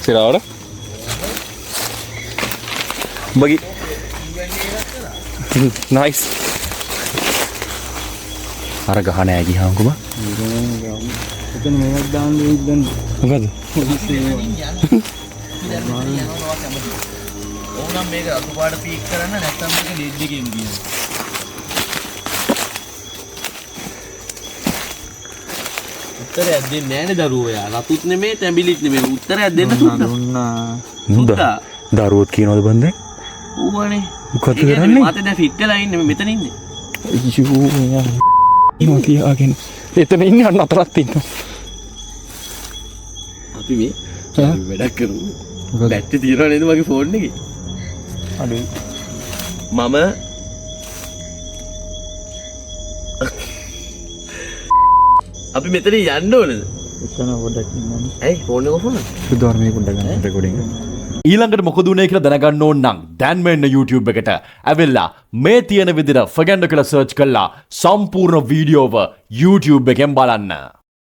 සිරාවට බගි nice අර ගහන ඇගි හංකුම එතන මේවත් දාන්න දෙන්න මොකද ඕනම් මේක අතු පාට පීක් කරන්න නැත්නම් මේක ලීඩ් එකේම ගියන උත්තරයක් දෙන්නේ නැහැනේ දරුවෝ යා රතුත් නෙමෙයි තැඹිලිත් නෙමෙයි උත්තරයක් දෙන්න සුද්දා දුන්නා දරුවොත් කියනවද බන්දේ ඌවනේ මොකද කරන්නේ මාතේ දැන් ෆිට වෙලා ඉන්නේ මෙතන ඉන්නේ අයියෝ මෙයා ඉන්නවා තියාගෙන එතන ඉන්නේ අන්න අතරත් ඉන්නවා අපි මේ වැඩක් කරමු බැටරි තියනව නේද මගේ ෆෝන් එකේ අඩුයි මම අපි මෙතන යන්න ඕනද එතන පොඩ්ඩක් ඉන්නනේ ඇයි ෆෝන් එක ඔෆ් වුණා බුදුහාමී පොඩ්ඩක් ගන්න රෙකෝඩින් ඊළඟට මොකද උනේ කියලා දැනගන්න ඕන නම් දැන්ම එන්න YouTube එකට ඇවිල්ලා මේ තියෙන විදිහට ෆගැන්ඩෝ කියලා සර්ච් කළා සම්පූර්ණ වීඩියෝව YouTube එකෙන් බලන්න